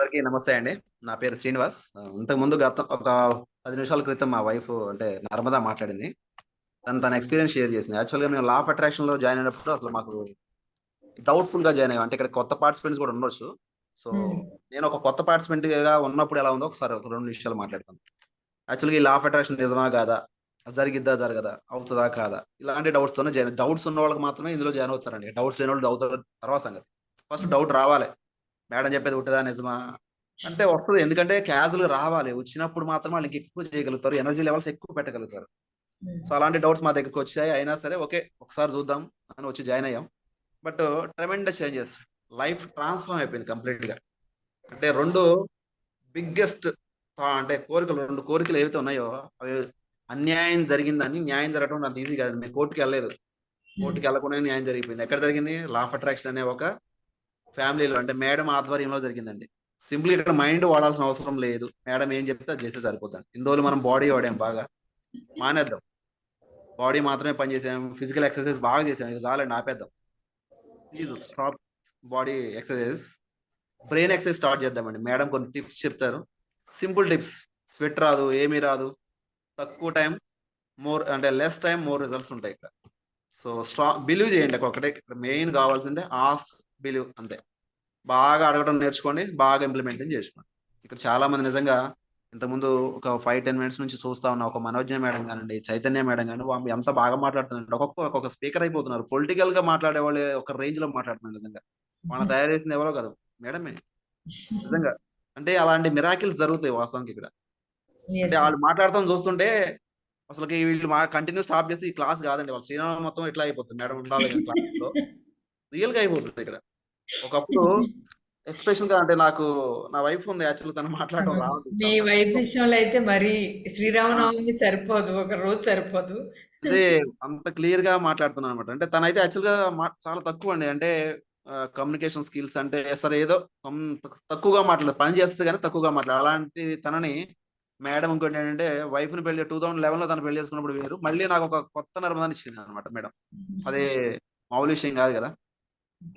అందరికీ నమస్తే అండి. నా పేరు శ్రీనివాస్. ఇంతకుముందు ఒక 10 నిమిషాల క్రితం మా వైఫ్ అంటే నర్మదా మాట్లాడింది. తన ఎక్స్‌పీరియన్స్ షేర్ చేసింది. యాక్చువల్‌గా మేము లా ఆఫ్ అట్రాక్షన్‌లో జాయిన్ అయినప్పుడు అసలు మాకు డౌట్‌ఫుల్‌గా జాయిన్ అయ్యాం. అంటే ఇక్కడ కొత్త పార్టిసిపెంట్స్ కూడా ఉండొచ్చు. సో, హ్మ్. నేను ఒక కొత్త పార్టిసిపెంట్‌గా ఉన్నప్పుడు ఎలా ఉందో ఒకసారి ఒక 2 విషయాలు మాట్లాడతాను. యాక్చువల్‌గా ఈ లా ఆఫ్ అట్రాక్షన్ నిజమా? కాదా? జరిగిద్దా? జరగదా? అవుతదా? కాదా? ఇలాంటి డౌట్స్‌తోనే డౌట్స్ ఉన్నవాళ్ళకి మాత్రమే ఇందులో జాయిన్ అవుతారండి. డౌట్స్ లేనోళ్ళు అవుతారు తర్వాత సంగతి. ఫస్ట్ హ్మ్. డౌట్ రావాలి. మేడం చెప్పేది ఉట్టదా? నిజమా? అంటే వస్తది. ఎందుకంటే క్యాజువల్‌గా రావాలి. వచ్చినప్పుడు మాత్రమే వాళ్ళు ఇంకెక్కువ చేయగలుగుతారు. ఎనర్జీ లెవెల్స్ ఎక్కువ పెట్టగలుగుతారు. సో, హ్మ్. అలాంటి డౌట్స్ మా దగ్గరికొచ్చాయి. అయినా సరే ఓకే. ఒకసారి చూద్దాం అని వచ్చి జాయిన్ అయ్యాం. But tremendous changes. Life transform అయిపోయింది కంప్లీట్‌గా. అంటే 2 బిగ్గెస్ట్ అంటే కోరికలు 2 కోరికలు ఏవైతే ఉన్నాయో అవి అన్యాయం జరిగిందని న్యాయం జరగడం అంత ఈజీ కాదండి. మేము కోర్ట్‌కెళ్ళలేదు. హ్మ్. కోర్ట్‌కెళ్ళకుండానే న్యాయం జరిగిపోయింది. ఎక్కడ జరిగింది? లా ఆఫ్ అట్రాక్షన్ అనే ఒక ఫ్యామిలీలో అంటే మేడం ఆధ్వర్యంలో జరిగిందండి. సింపుల్‌గా ఇక్కడ మైండ్ వాడాల్సిన అవసరం లేదు. మేడం ఏం చెప్తే అది చేస్తే సరిపోద్దండి. ఇన్ని రోజులు మనం బాడీ వాడాం బాగా. మానేద్దాం. బాడీ మాత్రమే పని చేసాం. ఫిజికల్ ఎక్సర్‌సైజ్ బాగా చేసాం. ఇక చాలండి ఆపేద్దాం. Please stop body exercises. Brain exercise start చేద్దామండి. మేడం కొన్ని టిప్స్ చెప్తారు. Simple tips. స్వెట్ రాదు, ఏమీ రాదు. తక్కువ టైం, అంటే లెస్ టైమ్, మోర్ రిజల్ట్స్ ఉంటాయి ఇక్కడ. సో, బిలీవ్ చేయండి. ఒకటే ఇక్కడ మెయిన్ కావాల్సిందే ఆస్క్, బిలీవ్ అంతే. బాగా అడగడం నేర్చుకోండి. బాగా ఇంప్లిమెంటింగ్ చేసుకోండి. ఇక్కడ చాలా మంది నిజంగా ఇంతకుముందు ఒక 5, 10 మినిట్స్ నుంచి చూస్తా ఉన్న ఒక మనోజ్ఞ మేడం గానండి, చైతన్య మేడం గాని వామ్మో! ఎంత బాగా మాట్లాడుతున్నారంటే ఒక్కొక్క స్పీకర్ అయిపోతున్నారు. పొలిటికల్‌గా మాట్లాడేవాళ్ళే ఒక రేంజ్‌లో మాట్లాడుతున్నారు నిజంగా. వాళ్ళని తయారు చేసింది ఎవరో కాదు. మేడమే. నిజంగా. అంటే అలాంటి మిరాకిల్స్ జరుగుతాయి వాస్తవానికి ఇక్కడ. అంటే యెస్. ఆళ్ళు మాట్లాడటం చూస్తుంటే అసలకి వీళ్ళు కంటిన్యూ స్టాప్ చేస్తే ఈ క్లాస్ కాదండి. వాళ్ళ శ్రీరామ మొత్తం ఇట్లా అయిపోతుంది. మేడం ఉండాలి గాని క్లాస్‌లో. రియల్‌గా అయిపోతుంది ఇక్కడ. ఒకప్పుడు ఎక్స్‌ప్రెషన్‌గా అంటే నా వైఫ్ ఉంది యాక్చువల్‌గా తను మాట్లాడటం ఆ! రాదు. మీ చాలా వైఫ్ తక్కువ. విషయంలో అయితే మరీ ఆ! శ్రీరామనవమి సరిపోదు. ఒక రోజు సరిపోదు. అదే అంత క్లియర్‌గా మాట్లాడుతున్నాననమాట. అంటే తనైతే యాక్చువల్‌గా చాలా తక్కువండి. అంటే కమ్యూనికేషన్ స్కిల్స్ అంటే సరే ఏదో తక్కువగా మాట్లాడదు. పని చేస్తది గానీ తక్కువగా మాట్లాడదు. అలాంటి తనని మేడం ఇంకోటేంటంటే వైఫ్‌ని 2011లో తను పెళ్లి చేసుకున్నప్పుడు వేరు. మళ్ళీ నాకొక కొత్త నర్మదానిచ్చిందనమాట మేడం. అది మామూలు విషయం గాదు గదా!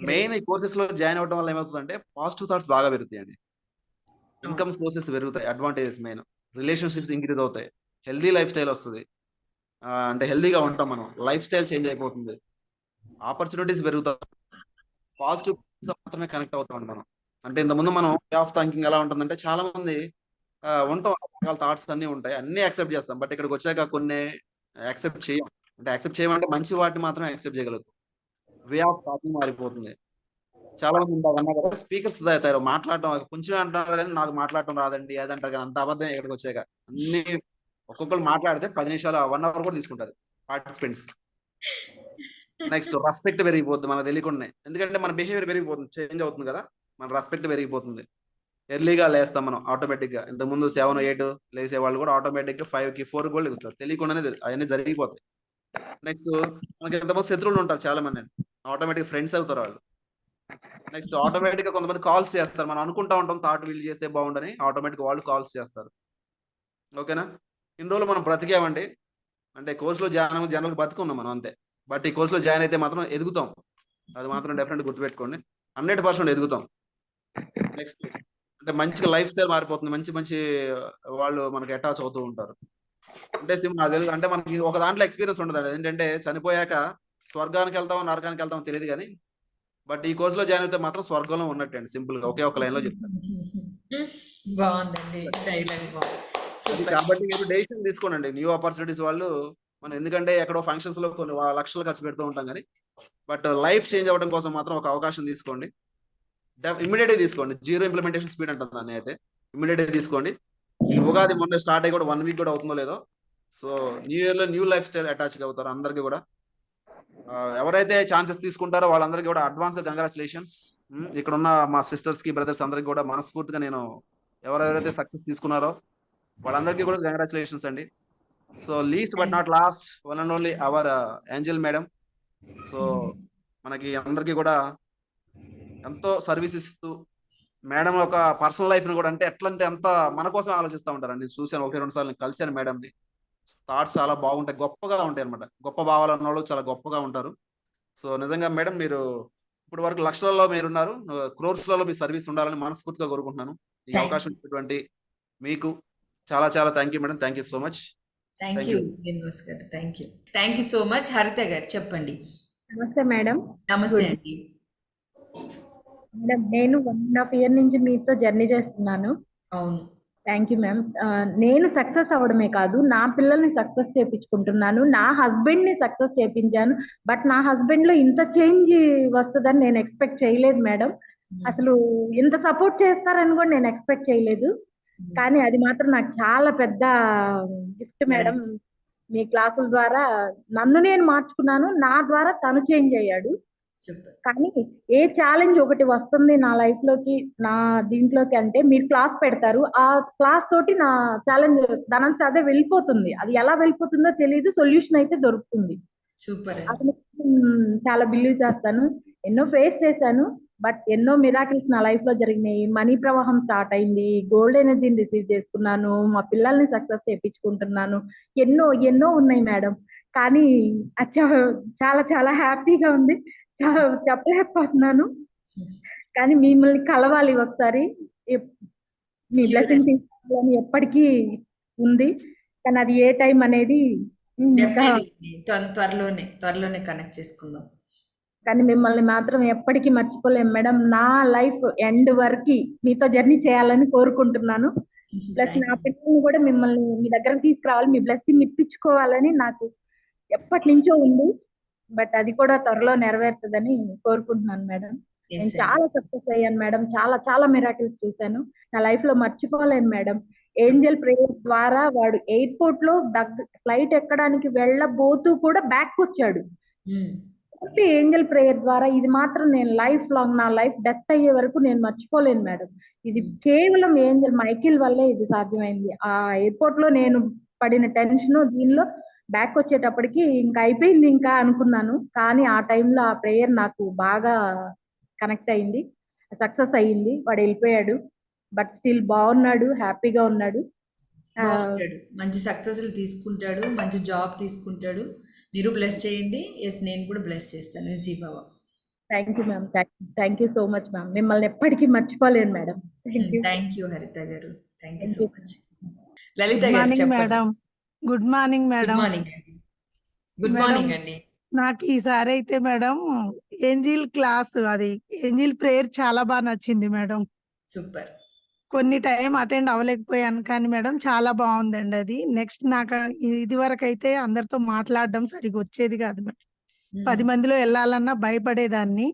Main great. ఈ కోర్సెస్‌లో జాయిన్ అవ్వడం వల్ల ఏమవుతదంటే పాజిటివ్ థాట్స్ బాగా పెరుగుతాయండి. అవును. ఇన్‌కమ్ సోర్సెస్ పెరుగుతాయి. Advantages main. రిలేషన్‌షిప్స్ ఇంక్రీజ్ అవుతాయి. హెల్తీ లైఫ్ స్టైల్ వస్తది. అంటే హెల్తీగా ఉంటాం మనం. లైఫ్ స్టైల్ చేంజ్ అయిపోతుంది. ఆపర్చునిటీస్ పెరుగుతాయి. పాజిటివ్ మాత్రమే కనెక్ట్ అవుతామండి మనం. అంటే ఇంతకుముందు మనం వే ఆఫ్ థింకింగ్ ఎలా ఉంటుందంటే చాలా మంది ఉంటాం రకరకాల థాట్స్ అన్నీ ఉంటాయి. అన్నీ యాక్సెప్ట్ చేస్తాం. బట్ ఇక్కడికొచ్చాక కొన్ని యాక్సెప్ట్ చేయం. అంటే యాక్సెప్ట్ చేయమంటే మంచి వాటిని మాత్రమే యాక్సెప్ట్ చేయగలుగుతాం. వే ఆఫ్ టాకింగ్ మారిపోతుంది. చాలా మంది ఇందాక అన్నా కదా! స్పీకర్స్ తయారు మాట్లాడటం కొంచెమే అంటున్నారు గానీ నాకు మాట్లాడటం రాదండి. అది అంటారు గానీ అంత అబద్ధమే ఇక్కడికొచ్చాక. అన్నీ ఒక్కొక్కళ్ళు మాట్లాడితే 10 నిమిషాలు, 1 అవర్ కూడా తీసుకుంటారు పార్టిసిపెంట్స్. నెక్స్ట్ రెస్పెక్ట్ పెరిగిపోద్ది మనకు తెలియకుండానే. ఎందుకంటే మన బిహేవియర్ పెరిగిపోతుంది. చేంజ్ అవుతుంది కదా! మన రెస్పెక్ట్ పెరిగిపోతుంది. ఎర్లీగా లేస్తాం మనం ఆటోమేటిక్‌గా. ఇంతకుముందు 7, 8 లేసేవాళ్ళు కూడా ఆటోమేటిక్‌గా 5కి, 4కి కూడా లెగుస్తారు. తెలియకుండానే అయన్నీ జరిగిపోతాయి. నెక్స్ట్ మనకి ఇంతకుముందు శత్రువులు ఉంటారు చాలా మందండి. ఆటోమేటిక్‌గా ఫ్రెండ్స్ అవుతారు వాళ్ళు. నెక్స్ట్ ఆటోమేటిక్‌గా కొంతమంది కాల్స్ చేస్తారు. మనం అనుకుంటా ఉంటాం థాట్ వీళ్ళు చేస్తే బాగుండని. ఆటోమేటిక్‌గా వాళ్ళు కాల్స్ చేస్తారు. ఓకేనా? ఇన్ని రోజులు మనం బ్రతికామండి. అంటే కోర్స్‌లో జనరల్‌గా బతికున్నాం మనం అంతే. బట్ ఈ కోర్స్‌లో జాయిన్ అయితే మాత్రం ఎదుగుతాం. అది మాత్రం డెఫినెట్‌గా గుర్తుపెట్టుకోండి. 100% ఎదుగుతాం. నెక్స్ట్ అంటే మంచిగా లైఫ్ స్టైల్ మారిపోతుంది. మంచి మంచి వాళ్ళు మనకి అటాచ్ అవుతూ ఉంటారు. అంటే నాకు తెలుసు అంటే మనకి ఒక దాంట్లో ఎక్స్‌పీరియన్స్ ఉండదండి. అదేంటంటే చనిపోయాక స్వర్గానికెళ్తామో, నరకానికెళ్తామో తెలీదు గానీ, బట్ ఈ కోర్స్‌లో జాయిన్ అయితే మాత్రం స్వర్గంలో ఉన్నట్టే అండి సింపుల్‌గా. ఒకే ఒక లైన్‌లో చెప్తాను. బావుందండి. డైలాగ్ బావుంది. అది సూపర్. కాబట్టి మీరు డెసిషన్ తీసుకోనండి. న్యూ ఆపర్చునిటీస్ వాళ్ళు మనం ఎందుకంటే ఎక్కడో ఫంక్షన్స్‌లో కొన్ని లక్షలు ఖర్చు పెడుతూ ఉంటాం గానీ, బట్ లైఫ్ చేంజ్ అవ్వడం కోసం మాత్రం ఒక అవకాశం తీసుకోండి. ఇమ్మీడియేట్‌గా తీసుకోండి. జీరో ఇంప్లిమెంటేషన్ స్పీడ్ అంటాను దాన్నయితే. ఇమ్మీడియేట్‌గా తీసుకోండి. ఈ యెస్. ఉగాది మొన్నే స్టార్ట్ అయ్యి కూడా 1 వీక్ కూడా అవుతుందో లేదో. సో, న్యూ ఇయర్‌లో న్యూ లైఫ్ స్టైల్ అటాచ్‌గా అవుతారు అందరికి గూడా. ఎవరైతే ఛాన్సెస్ తీసుకుంటారో వాళ్ళందరికీ కూడా అడ్వాన్స్‌గా కంగ్రాచ్యులేషన్స్. ఇక్కడున్న మా సిస్టర్స్‌కి, బ్రదర్స్ అందరికి కూడా మనస్ఫూర్తిగా నేను ఎవరెవరైతే సక్సెస్ తీసుకున్నారో వాళ్ళందరికీ కూడా కంగ్రాచ్యులేషన్స్ అండి. So, least but thank not lost one and only our Angel madam. So, మనకి అందరికీ కూడా ఎంతో సర్వీస్ ఇస్తూ మేడం ఒక పర్సనల్ లైఫ్‌ని కూడా అంటే ఎట్లంటే అంత మన కోసమే ఆలోచిస్తా ఉంటారండి. చూసాను 1, 2 సార్లు నేను కలిసాను మేడంని. థాట్స్ చాలా బాగుంటాయి. గొప్పగా ఉంటాయన్నమాట. గొప్ప భావాలున్నోళ్ళు చాలా గొప్పగా ఉంటారు. సో, నిజంగా మేడం మీరు ఇప్పటి వరకు లక్షలలో మీరున్నారు. క్రోర్స్‌లలో మీ సర్వీస్ ఉండాలని మనస్ఫూర్తిగా కోరుకుంటున్నాను. ఈ అవకాశం ఇచ్చినటువంటి మీకు చాలా చాలా thank you madam. Thank you so much. Thank thank you you. Srinivas garu. Thank you so much. Haritha garu చెప్పండి. నమస్తే మేడం. నమస్తే గుడ్ అండి. మేడం, నేను 1.5 year నుంచి మీతో జర్నీ చేస్తున్నాను. అవును. Thank you ma'am. నేను సక్సెస్ అవ్వడమే కాదు, నా పిల్లల్ని సక్సెస్ చేపించుకుంటున్నాను, నా హస్బెండ్ ని సక్సెస్ చేపించాను. బట్ నా హస్బెండ్ లో ఇంత చేంజ్ వస్తుందని నేను ఎక్స్పెక్ట్ చేయలేదు మేడం. అసలు ఇంత సపోర్ట్ చేస్తారని కూడా నేను ఎక్స్పెక్ట్ చేయలేదు. కానీ అది మాత్రం నాకు చాలా పెద్ద గిఫ్ట్ మేడం. మీ క్లాసుల ద్వారా నన్ను నేను మార్చుకున్నాను, నా ద్వారా తను చేంజ్ అయ్యాడు. సూపర్. కానీ ఏ ఛాలెంజ్ ఒకటి వస్తుంది నా లైఫ్ లోకి, నా దీంట్లోకి అంటే మీరు క్లాస్ పెడతారు, ఆ క్లాస్ తోటి నా ఛాలెంజ్ దానంతా అదే వెళ్ళిపోతుంది. అది ఎలా వెళ్ళిపోతుందో తెలియదు, సొల్యూషన్ అయితే దొరుకుతుంది. సూపర్ అది చాలా బిలీవ్ చేస్తాను. ఎన్నో ఫేస్ చేశాను, బట్ ఎన్నో మిరాకిల్స్ నా లైఫ్ లో జరిగినాయి. మనీ ప్రవాహం స్టార్ట్ అయింది, గోల్డ్ ఎనర్జీని రిసీవ్ చేసుకున్నాను, మా పిల్లల్ని సక్సెస్ చేయించుకుంటున్నాను. ఎన్నో ఎన్నో ఉన్నాయి మేడం. కానీ చాలా చాలా హ్యాపీగా ఉంది. చెప్పలేకపోతున్నాను. కానీ మిమ్మల్ని కలవాలి ఒకసారి. మీ బ్లెస్సింగ్ తీసుకోవాలని ఎప్పటికీ ఉంది. కానీ అది ఏ టైం అనేది ఇంకా, త్వరలోనే కనెక్ట్ చేసుకుందాం. కానీ మిమ్మల్ని మాత్రం ఎప్పటికీ మర్చిపోలేము మేడం. నా లైఫ్ ఎండ్ వరకు మీతో జర్నీ చేయాలని కోరుకుంటున్నాను. ప్లస్ నా పిల్లల్ని కూడా మిమ్మల్ని మీ దగ్గర తీసుకురావాలి, మీ బ్లెస్సింగ్ ఇప్పించుకోవాలని నాకు ఎప్పటి నుంచో ఉంది. బట్ అది కూడా త్వరలో నెరవేరుతుందని కోరుకుంటున్నాను మేడం. నేను చాలా సక్సెస్ అయ్యాను మేడం. చాలా చాలా మిరాకిల్స్ చూశాను. నా లైఫ్ లో మర్చిపోలేను మేడం. ఏంజల్ ప్రేయర్ ద్వారా వాడు ఎయిర్పోర్ట్ లో ఫ్లైట్ ఎక్కడానికి వెళ్ళబోతూ కూడా బ్యాక్ వచ్చాడు. ఏంజల్ ప్రేయర్ ద్వారా ఇది మాత్రం నేను లైఫ్ లాంగ్, నా లైఫ్ డెత్ అయ్యే వరకు నేను మర్చిపోలేను మేడం. ఇది కేవలం ఏంజల్ మైకిల్ వల్లే ఇది సాధ్యమైంది. ఆ ఎయిర్పోర్ట్ లో నేను పడిన టెన్షన్, దీనిలో బ్యాక్ వచ్చేటప్పటికి ఇంకా అయిపోయింది ఇంకా అనుకున్నాను. కానీ ఆ టైంలో ఆ ప్రేయర్ నాకు బాగా కనెక్ట్ అయింది, సక్సెస్ అయ్యింది. వాడు వెళ్ళిపోయాడు, బట్ స్టిల్ బాగున్నాడు, హ్యాపీగా ఉన్నాడు. మంచి సక్సెస్ తీసుకుంటాడు, మంచి జాబ్ తీసుకుంటాడు. మీరు బ్లెస్ చేయండి. ఎస్, నేను కూడా బ్లెస్ చేస్తాను. జీబాబా. Thank you ma'am. Thank you so much ma'am. మిమ్మల్ని ఎప్పటికీ మర్చిపోలేను madam. Thank you Haritha garu. Thank you so much. Lalitha garu చెప్పండి. Good morning madam. Good morning అండి. నాకు ఈసారి అయితే మేడం ఏంజిల్ క్లాస్, అది ఏంజిల్ ప్రేయర్ చాలా బాగా నచ్చింది మేడం. సూపర్. కొన్ని టైం అటెండ్ అవ్వలేకపోయాను, కానీ మేడం చాలా బాగుందండి అది. నెక్స్ట్ నాకు ఇది వరకు అయితే అందరితో మాట్లాడడం సరిగా వచ్చేది కాదు మేడం. 10 మందిలో వెళ్ళాలన్నా భయపడేదాన్ని.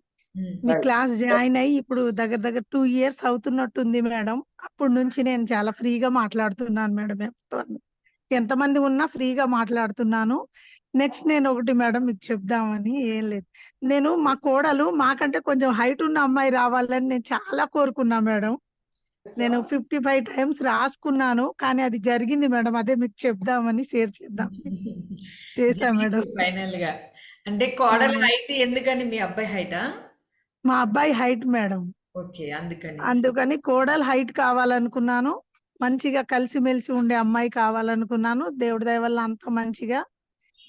మీ క్లాస్ జాయిన్ అయ్యి ఇప్పుడు దగ్గర దగ్గర 2 years అవుతున్నట్టుంది మేడం. అప్పటి నుంచి నేను చాలా ఫ్రీగా మాట్లాడుతున్నాను మేడం. ఎంతమంది ఉన్నా ఫ్రీగా మాట్లాడుతున్నాను. నెక్స్ట్ నేను ఒకటి మేడం మీకు చెప్దామని, ఏం లేదు, నేను మా కోడలు మాకంటే కొంచెం హైట్ ఉన్న అమ్మాయి రావాలని నేను చాలా కోరుకున్నా మేడం. నేను 55 times రాసుకున్నాను, కానీ అది జరిగింది మేడం. అదే మీకు చెప్దామని షేర్ చేశా మేడం. ఫైనల్ గా అంటే కోడల హైట్ ఎందుకని? మీ అబ్బాయి హైటా? మా అబ్బాయి హైట్ మేడం. ఓకే, అందుకని కోడలు హైట్ కావాలనుకున్నాను. మంచిగా కలిసిమెలిసి ఉండే అమ్మాయి కావాలనుకున్నాను. దేవుడి దయ వల్ల అంత మంచిగా,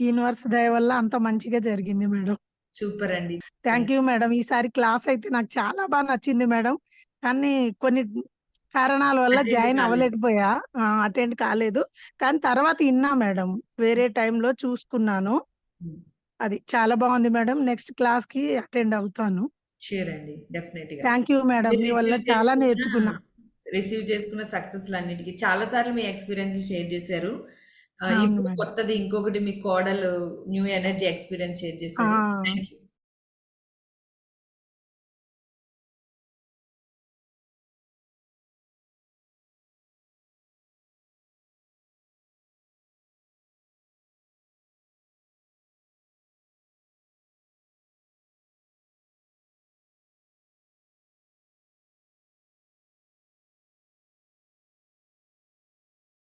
యూనివర్స్ దయ వల్ల అంత మంచిగా జరిగింది మేడం. సూపర్ అండి. Thank you madam. ఈసారి క్లాస్ అయితే నాకు చాలా బాగా నచ్చింది మేడం. కానీ కొన్ని కారణాల వల్ల జాయిన్ అవ్వలేకపోయా, అటెండ్ కాలేదు. కానీ తర్వాత విన్నా మేడం, వేరే టైంలో చూసుకున్నాను. అది చాలా బాగుంది మేడం. నెక్స్ట్ క్లాస్ కి అటెండ్ అవుతాను. షూర్ అండి, డెఫినెట్ గా. Thank you madam. మీ వల్ల చాలా నేర్చుకున్నా. రిసీవ్ చేసుకున్న సక్సెస్ అన్నిటికీ చాలా సార్లు మీ ఎక్స్పీరియన్స్ షేర్ చేశారు. ఇప్పుడు కొత్తది ఇంకొకటి మీ కోడలు న్యూ ఎనర్జీ ఎక్స్పీరియన్స్ షేర్ చేశారు. Thank you.